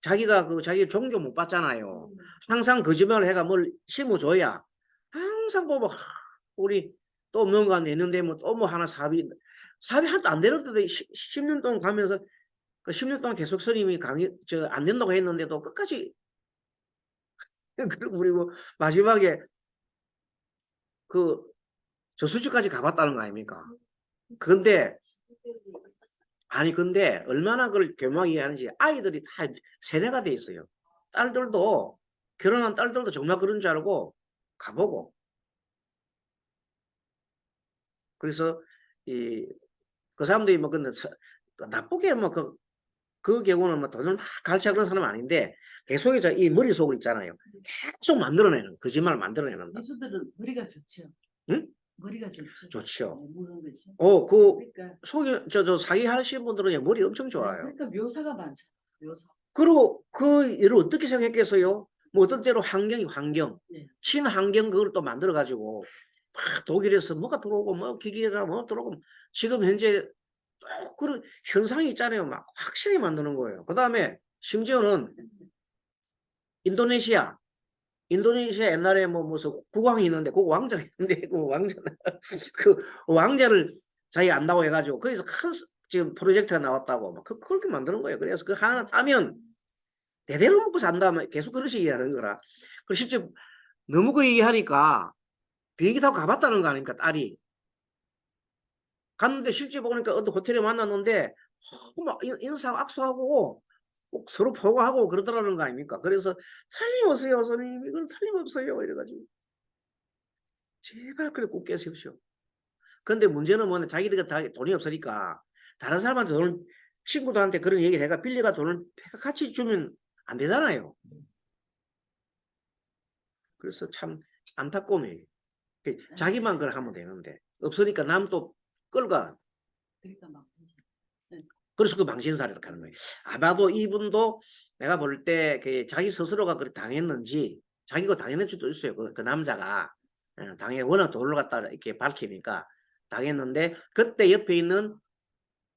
자기가 자기 종교 못 받잖아요. 항상 거짓말을 해가 뭘 심어줘야 항상 보면 우리 또 뭔가 내는데 뭐 또 뭐 하나 사업이 하나도 안 되는데도 10년 동안 가면서 그 10년 동안 계속 스님이 안 된다고 했는데도 끝까지 그리고 마지막에 저수지까지 가봤다는 거 아닙니까? 근데 얼마나 그걸 교묘하게 하는지 아이들이 다 세뇌가 돼 있어요. 결혼한 딸들도 정말 그런 줄 알고 가보고. 그래서 그 사람들이 뭐 근데 나쁘게 뭐 그 경우는 뭐 돈을 막 갈취하고 그런 사람은 아닌데 계속해서 이 머릿속으로 있잖아요. 계속 거짓말을 만들어내는다.
예수들은 머리가 좋죠.
응?
머리가 좋죠.
좋죠.
모르는 거지.
그러니까 사기 하시는 분들은 머리 엄청 좋아요.
그러니까 묘사가 많죠. 묘사.
그리고 그 일을 어떻게 생각했겠어요? 뭐 어떤 때로 환경,
네.
친환경 그걸 또 만들어 가지고 막 독일에서 뭐가 들어오고 뭐 기계가 뭐 들어오고 지금 현재 또 그런 현상이 있잖아요. 막 확실히 만드는 거예요. 그다음에 심지어는 인도네시아 인도네시아 옛날에 뭐 무슨 국왕이 있는데 그 왕자가 있는데 그 왕자는 그 왕자를 자기가 안다고 해가지고 거기서 큰 지금 프로젝트가 나왔다고 막 그렇게 만드는 거예요. 그래서 그 하나 따면 대대로 먹고 산다면 계속 그렇게 얘기하는 거라. 그 실제 너무 그렇게 얘기하니까 비행기 타고 가봤다는 거 아닙니까 딸이. 갔는데 실제 보니까 어떤 호텔에 만났는데 막 인사하고 악수하고 꼭 서로 포옹하고 그러더라는 거 아닙니까? 그래서 틀림없어요 선생님, 이건 틀림없어요 이래가지고 제발 그래 꼭 깨세우시오. 근데 문제는 뭐냐, 자기들이 다 돈이 없으니까 다른 사람한테 돈을, 친구들한테 그런 얘기를 해가 빌려가 돈을 같이 주면 안 되잖아요. 그래서 참 안타까운 일이에요. 자기만 그걸 하면 되는데 없으니까 남 또 끌가.
그러니까 막
그래서 그 망신살이를 하는 거예요. 아마도 이분도 내가 볼 때 자기 스스로가 그렇게 당했는지, 자기가 당했는 수도 있어요. 그 남자가 당해 워낙 돈을 갖다 이렇게 밝히니까 당했는데, 그때 옆에 있는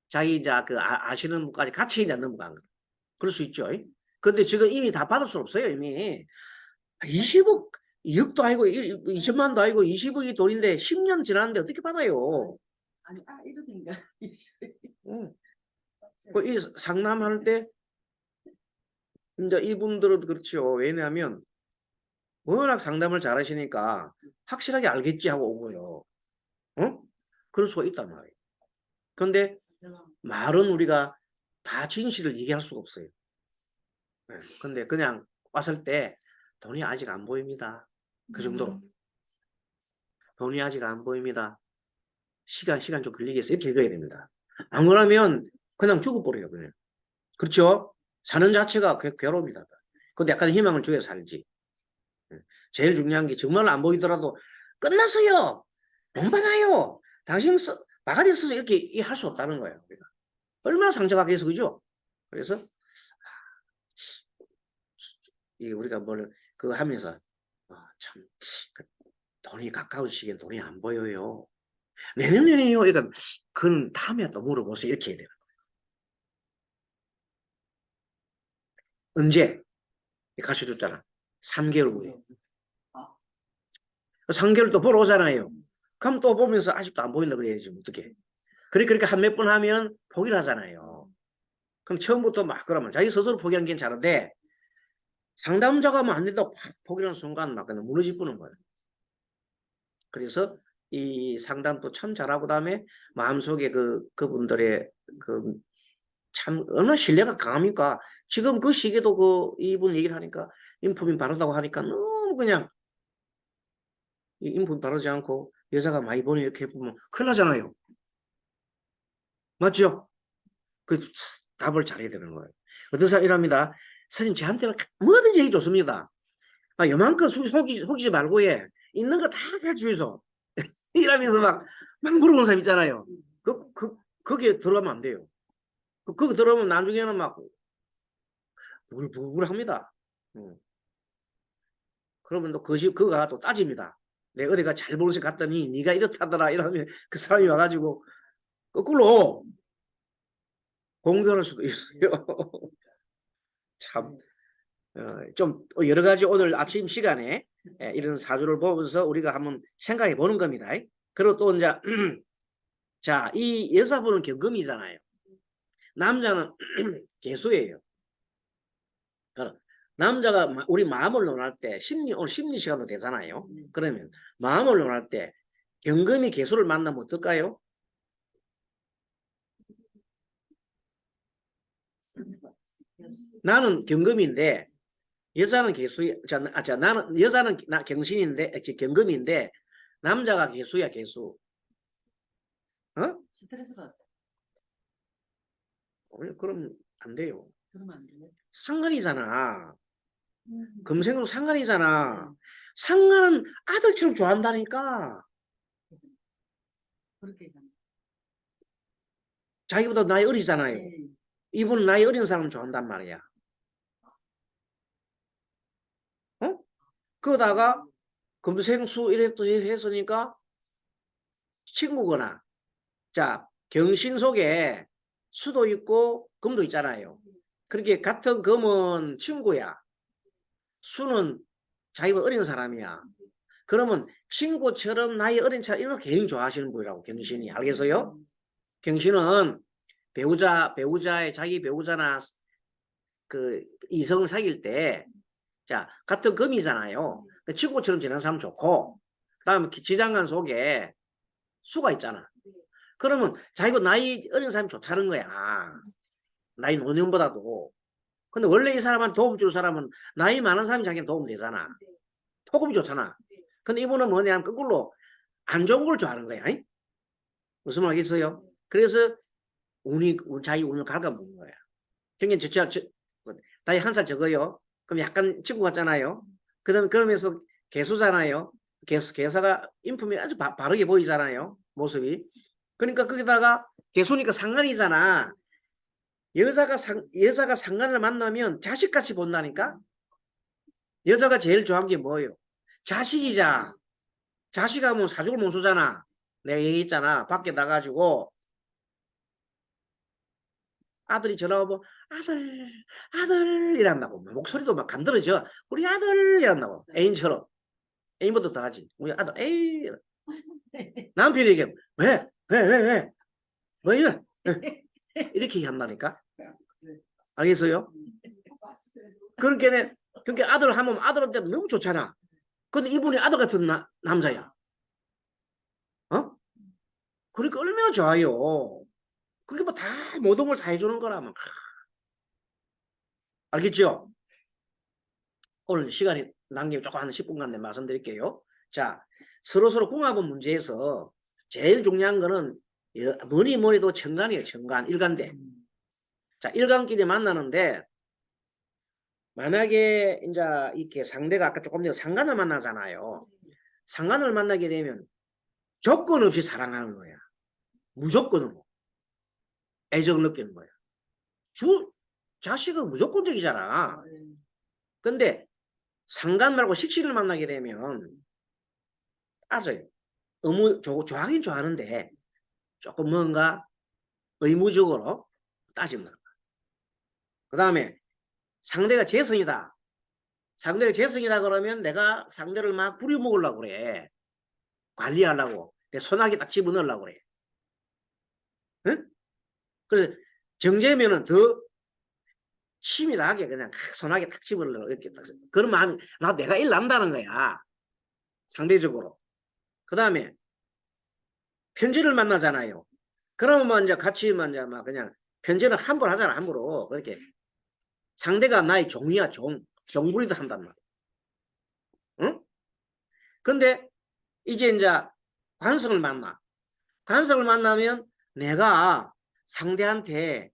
자기 이제 그 아시는 분까지 같이 이제 넘어간 거. 그럴 수 있죠. 근데 지금 이미 다 받을 수 없어요. 이미 20억, 2억도 아니고 2천만도 아니고 20억이 돈인데 10년 지났는데 어떻게 받아요?
아니 이러든가
응. 이 상담할 때 이제 이분들은 그렇죠. 왜냐하면 워낙 상담을 잘하시니까 확실하게 알겠지 하고 오고요. 어? 그럴 수가 있단 말이에요. 근데 말은 우리가 다 진실을 얘기할 수가 없어요. 네. 근데 그냥 왔을 때 돈이 아직 안 보입니다. 그 정도로. 돈이 아직 안 보입니다. 시간 좀 걸리겠어요. 이렇게 얘기해야 됩니다. 안 그러면 그냥 죽어버려요. 그냥. 그렇죠? 사는 자체가 괴로움이다. 근데 약간 희망을 줘야 살지. 제일 중요한 게 정말 안 보이더라도 끝났어요. 돈 받아요. 당신 바가지 써서 이렇게 할 수 없다는 거예요. 우리가. 얼마나 상처받겠어, 그죠? 그래서 우리가 뭘 그거 하면서 참 그 돈이 가까운 시기엔 돈이 안 보여요. 내년이에요. 그러니까 그건 다음에 또 물어보세요. 이렇게 해야 돼요. 언제? 가르쳐 줬잖아. 3개월 후에. 3개월 또 보러 오잖아요. 그럼 또 보면서 아직도 안 보인다 그래야지. 어떻게. 그러니까 한 몇 번 하면 포기를 하잖아요. 그럼 처음부터 막 그러면 자기 스스로 포기한 게 잘한데 상담자가 하면 안 된다고 확 포기하는 순간 막 그냥 무너질 뻔한 거예요. 그래서 이 상담도 참 잘하고 그다음에 마음속에 그분들의 참 얼마나 신뢰가 강합니까? 지금 그 시기에도 이분 얘기를 하니까 인품이 바르다고 하니까 너무 그냥 인품이 바르지 않고 여자가 많이 보니 이렇게 보면 큰일 나잖아요. 맞죠? 그 답을 잘해야 되는 거예요. 어떤 사람 이랍니다. 선생님 저한테는 뭐든지 얘기 좋습니다. 요만큼 속이지 말고 있는 거 다 가르쳐줘서 이러면서 막 물어보는 사람 있잖아요. 거기에 들어가면 안 돼요. 거기 들어오면 나중에는 막 부글부글합니다. 그러면 또 그가 또 따집니다. 내가 어디가 잘 보는 집 갔더니 네가 이렇다더라 이러면 그 사람이 와가지고 거꾸로 공격할 수도 있어요. 참. 좀 여러 가지 오늘 아침 시간에 이런 사주를 보면서 우리가 한번 생각해 보는 겁니다. 그리고 또 이제 자, 이 여자분은 경금이잖아요. 남자는 개수예요. 남자가 우리 마음을 논할 때 오늘 심리 시간도 되잖아요. 그러면 마음을 논할 때 경금이 개수를 만나면 어떨까요? 나는 경금인데 여자는 개수야. 나는 여자는 경신인데 경금인데 남자가 개수야 개수. 어?
스트레스가
그럼 안 돼요.
그러면 안 돼요.
상관이잖아. 금생으로 상관이잖아. 상관은 아들처럼 좋아한다니까.
그렇게
자기보다 나이 어리잖아요.
네.
이분은 나이 어린 사람 좋아한단 말이야. 어? 그러다가 금생수 이랬더 했으니까 친구거나, 자, 경신 속에 수도 있고 금도 있잖아요. 그렇게 같은 금은 친구야. 수는 자기가 어린 사람이야. 그러면 친구처럼 나이 어린 차 이런 거 굉장히 좋아하시는 분이라고 경신이. 알겠어요? 경신은 배우자의 자기 배우자나 그 이성을 사귈 때 자, 같은 금이잖아요. 그 친구처럼 지내는 사람 좋고, 그 다음에 지장간 속에 수가 있잖아. 그러면 자기가 나이 어린 사람이 좋다는 거야. 나이 노년보다도. 근데 원래 이 사람한테 도움 줄 사람은 나이 많은 사람이 자기한테 도움 되잖아. 토금이 좋잖아. 근데 이분은 뭐냐면 거꾸로 안 좋은 걸 좋아하는 거야. 무슨 말 알겠어요? 그래서 자기 운을 갉아먹는 거야. 그러니까 나이 한 살 적어요. 그럼 약간 친구 같잖아요. 그러면서 개수잖아요. 개수가 인품이 아주 바르게 보이잖아요. 모습이. 그러니까 거기다가 개수니까 상관이잖아. 여자가 상관을 만나면 자식같이 본다니까. 여자가 제일 좋아하는 게 뭐예요? 자식이자. 자식하면 사죽을 못 쏘잖아. 내가 얘기했잖아. 밖에 나가지고 아들이 전화 오면 아들 이란다고. 목소리도 막 간드러져. 우리 아들 이란다고. 애인처럼. 애인보다 더 하지. 우리 아들 에이. 남편이 얘기하면 왜? 뭐야? 이렇게 한다니까. 알겠어요? 그러니까 아들 하면 아들한테 너무 좋잖아. 근데 이분이 아들 같은 남자야. 어? 그러니까 얼마나 좋아요. 그게 뭐 다 모든 걸 다 해주는 거라면. 알겠죠? 오늘 시간이 남기면 조금 한 10분간 말씀드릴게요. 자, 서로 궁합은 문제에서 제일 중요한 거는 뭐니 해도 천간이에요. 천간, 일간대. 자, 일간끼리 만나는데 만약에 이제 이렇게 상대가 아까 조금 전에 상간을 만나잖아요. 상간을 만나게 되면 조건 없이 사랑하는 거야. 무조건으로 애정을 느끼는 거야. 자식은 무조건적이잖아. 근데 상간 말고 식신을 만나게 되면 따져요. 좋아하긴 좋아하는데 조금 뭔가 의무적으로 따진다. 그 다음에 상대가 재성이다. 상대가 재성이다 그러면 내가 상대를 막 부려먹으려고 그래. 관리하려고. 내 손아귀 딱 집어넣으려고 그래. 응? 그래서 정제면은 더 치밀하게 그냥 손아귀 딱 집어넣으려고 이렇게 딱. 그런 마음이 내가 일 난다는 거야. 상대적으로. 그 다음에 편지를 만나잖아요. 그러면 이제 같이 이제 막 그냥 편지는 함부로 하잖아. 함부로. 그렇게 상대가 나의 종이야. 종부리도 한단 말이야. 응? 근데 이제 관성을 만나. 관성을 만나면 내가 상대한테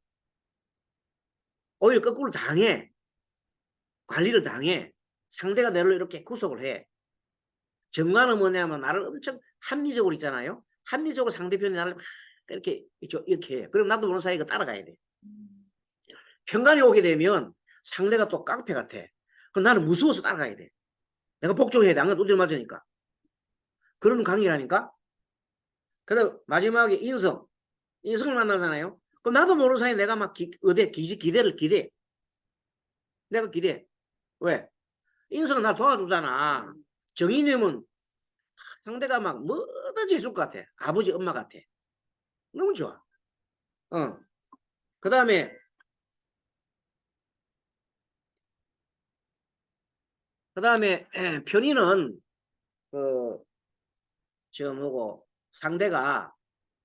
오히려 거꾸로 당해. 관리를 당해. 상대가 나를 이렇게 구속을 해. 정관은 뭐냐면 나를 엄청 합리적으로 있잖아요. 합리적으로 상대편이 나를 이렇게 해. 그럼 나도 모르는 사이에 따라가야 돼. 편관이 오게 되면 상대가 또 깡패 같아. 그럼 나는 무서워서 따라가야 돼. 내가 복종해야 돼. 안 그러면 두드려 맞으니까. 그런 관계라니까. 그다음 마지막에 인성을 만나잖아요. 그럼 나도 모르는 사이에 내가 막 기대를 기대. 내가 기대. 왜? 인성은 나 도와주잖아. 정의님은 상대가 막 뭐든지 해줄 것 같아. 아버지, 엄마 같아. 너무 좋아. 그 다음에 편의는 뭐고 상대가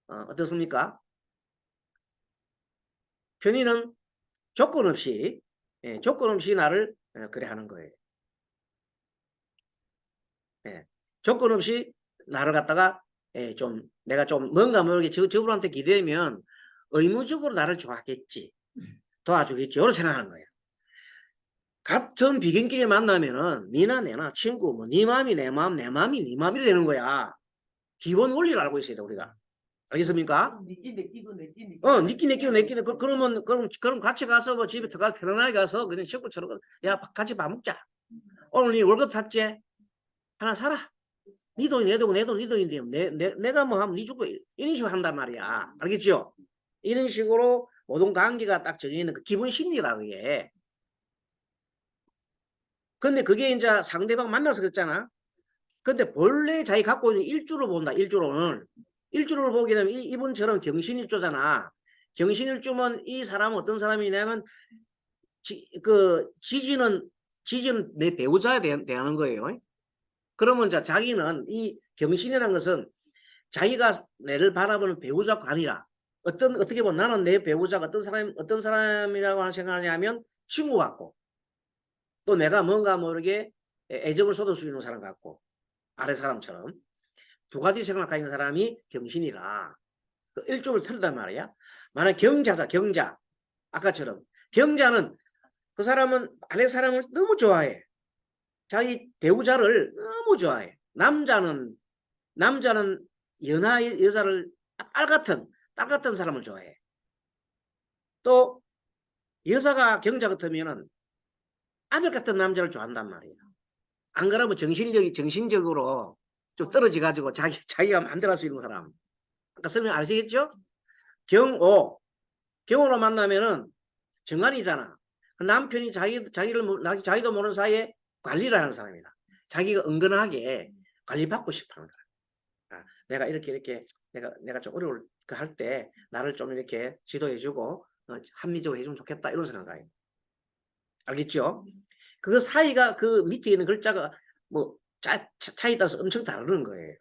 어떻습니까? 편의는 조건 없이 나를 그래 하는 거예요. 조건 없이 나를 갖다가 내가 좀 뭔가 모르게 저분한테 기대면 의무적으로 나를 좋아하겠지. 도와주겠지. 이렇게 생각하는 거예요. 같은 비견끼리 만나면은 니나 내나 친구 뭐 네 마음이 내 마음 내 마음이 네 마음이 되는 거야. 기본 원리를 알고 있어야 돼 우리가. 알겠습니까? 느끼. 그럼 같이 가서 뭐 집에 들어가 편안하게 가서 그냥 친구처럼 야 같이 밥 먹자. 오늘 니 월급 탔지? 하나 사라. 니 돈이 내 돈, 내 돈, 니 돈인데 내가 뭐 하면 니 주고 이런 식으로 한단 말이야. 알겠죠? 이런 식으로 모든 관계가 딱 정해있는 그 기본 심리라 그게. 근데 그게 이제 상대방 만나서 그랬잖아. 근데 본래 자기 갖고 있는 일주로 본다. 일주를 보게 되면 이분처럼 경신일조잖아. 경신일주면 이 사람은 어떤 사람이냐면 지지는 내 배우자에 대하는 거예요. 그러면 자기는 이 경신이라는 것은 자기가 내를 바라보는 배우자가 아니라 어떻게 보면 나는 내 배우자가 어떤 사람이라고 생각하냐면 친구 같고 또 내가 뭔가 모르게 애정을 쏟을 수 있는 사람 같고 아래 사람처럼 두 가지 생각하고 있는 사람이 경신이라 그 일종을 틀단 말이야. 만약 경자 아까처럼 경자는 그 사람은 아래 사람을 너무 좋아해. 자기 배우자를 너무 좋아해. 남자는 여자를 딸 같은 사람을 좋아해. 또 여자가 경자 같으면은 아들 같은 남자를 좋아한단 말이야. 안 그러면 정신적으로 좀 떨어져 가지고 자기가 마음대로 할 수 있는 사람. 아까 설명 아시겠죠? 경우로 만나면은 정관이잖아. 남편이 자기도 모르는 사이에 관리를 하는 사람이다. 자기가 은근하게 관리받고 싶어 하는 거야. 내가 이렇게 내가 좀 어려울 할 때 나를 좀 이렇게 지도해주고 합리적으로 해주면 좋겠다 이런 생각이에요. 알겠죠? 그 사이가 그 밑에 있는 글자가 뭐 차이에 따라서 엄청 다르는 거예요.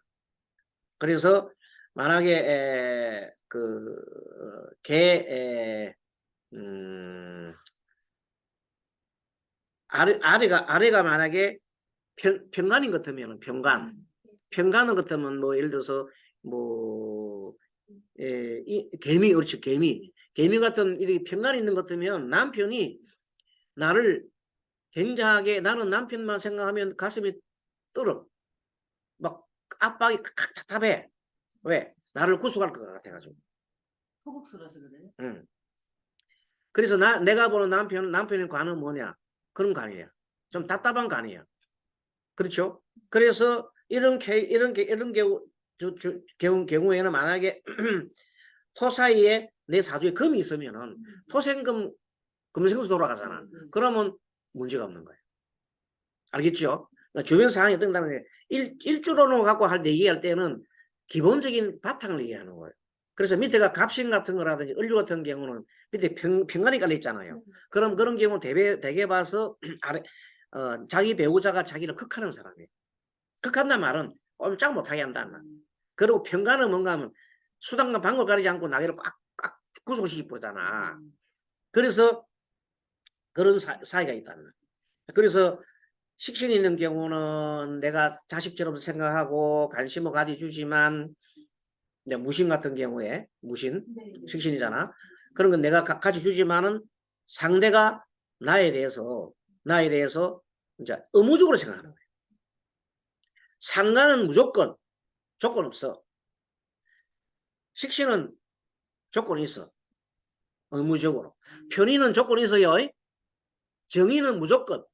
그래서 만약에 아래가 만약에 평간인 것 같으면 평간은 같으면 뭐 예를 들어서 뭐 개미 그렇죠. 개미 같은 이렇게 평간이 있는 것 같으면 남편이 나를 굉장하게 나는 남편만 생각하면 가슴이 떨어 막 압박이 답답해. 왜? 나를 구속할 것 같아가지고.
호국스러워서 그래요?
응. 그래서 내가 보는 남편의 관은 뭐냐? 그런 관이야. 좀 답답한 관이야. 그렇죠? 그래서 이런 경우에는 만약에 토 사이에 내 사주에 금이 있으면은 토생금 금생수 돌아가잖아. 그러면 문제가 없는 거예요. 알겠죠? 주변 상황이 어떤 다음에 일주로는 갖고 얘기할 때는 기본적인 바탕을 얘기하는 거예요. 그래서 밑에가 갑신 같은 거라든지 을류 같은 경우는 밑에 평간이 깔려 있잖아요. 그럼 그런 경우는 대개 봐서 자기 배우자가 자기를 극하는 사람이에요. 극한단 말은 꼼짝 못하게 한다는 말. 그리고 평간은 뭔가 하면 수단과 방법을 가리지 않고 나를 꽉 구속시키잖아. 그래서 그런 사이가 있다는 말. 그래서 식신이 있는 경우는 내가 자식처럼 생각하고 관심을 가져주지만 무신 같은 경우에 식신이잖아. 그런 건 내가 가져주지만은 상대가 나에 대해서 이제 의무적으로 생각하는 거예요. 상관은 무조건 조건 없어. 식신은 조건이 있어. 의무적으로. 편의는 조건이 있어요. 정의는 무조건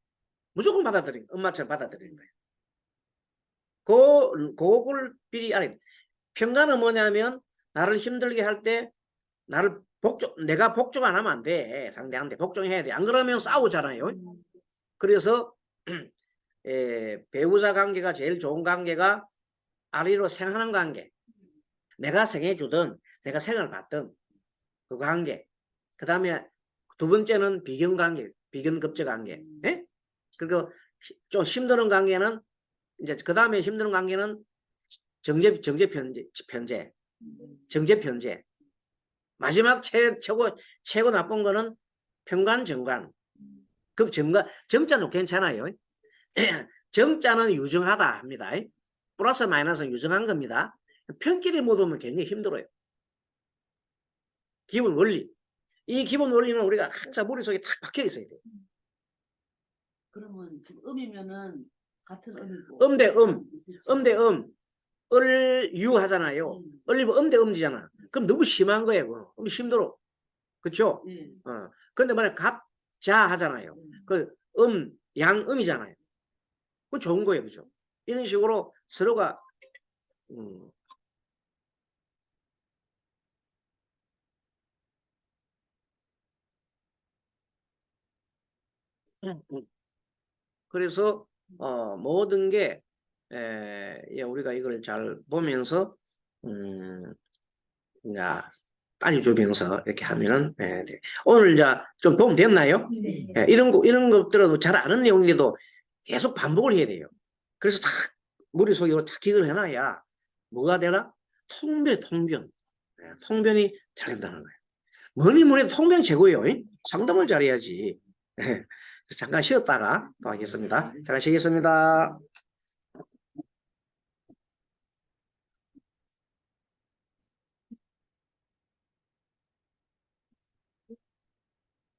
받아들이는 거예요. 엄마처럼 받아들이는 거예요. 그걸 비리 아니 평간은 뭐냐면 나를 힘들게 할 때 내가 복종 안 하면 안 돼. 상대한테 복종해야 돼. 안 그러면 싸우잖아요. 그래서 배우자 관계가 제일 좋은 관계가 아리로 생하는 관계. 내가 생해주든 내가 생을 받든 그 관계. 그 다음에 두 번째는 비견관계, 비견급제 관계. 예? 그리고 좀 힘드는 관계는 이제 그 다음에 힘든 관계는 정제 편제. 마지막 최고 나쁜 거는 평관 정관. 그 정자는 괜찮아요. 정자는 유정하다 합니다. 플러스 마이너스는 유정한 겁니다. 편끼리 못 오면 굉장히 힘들어요. 기본 원리. 이 기본 원리는 우리가 항상 머릿속에 딱 박혀 있어야 돼요.
그러면 지금 음이면은 같은 음이고.
음대 을유 하잖아요. 을리면 음대 음지잖아. 그럼 너무 심한 거예요. 너무 힘들어. 그렇죠? 근데 만약 갑자 하잖아요. 양음이잖아요. 그건 좋은 거예요. 그죠? 이런 식으로 서로가 그래서 모든 게 우리가 이걸 잘 보면서 이제 따져주면서 이렇게 하면은 돼. 오늘 이제 좀 도움 됐나요?
네.
이런 것들은 잘 아는 내용인데도 계속 반복을 해야 돼요. 그래서 탁 머릿속에 탁 기억을 해놔야 뭐가 되나? 통변. 통변이 잘 된다는 거예요. 뭐니 해도 통변이 최고예요. 상담을 잘해야지. 잠깐 쉬었다가 또 하겠습니다. 잠깐 쉬겠습니다.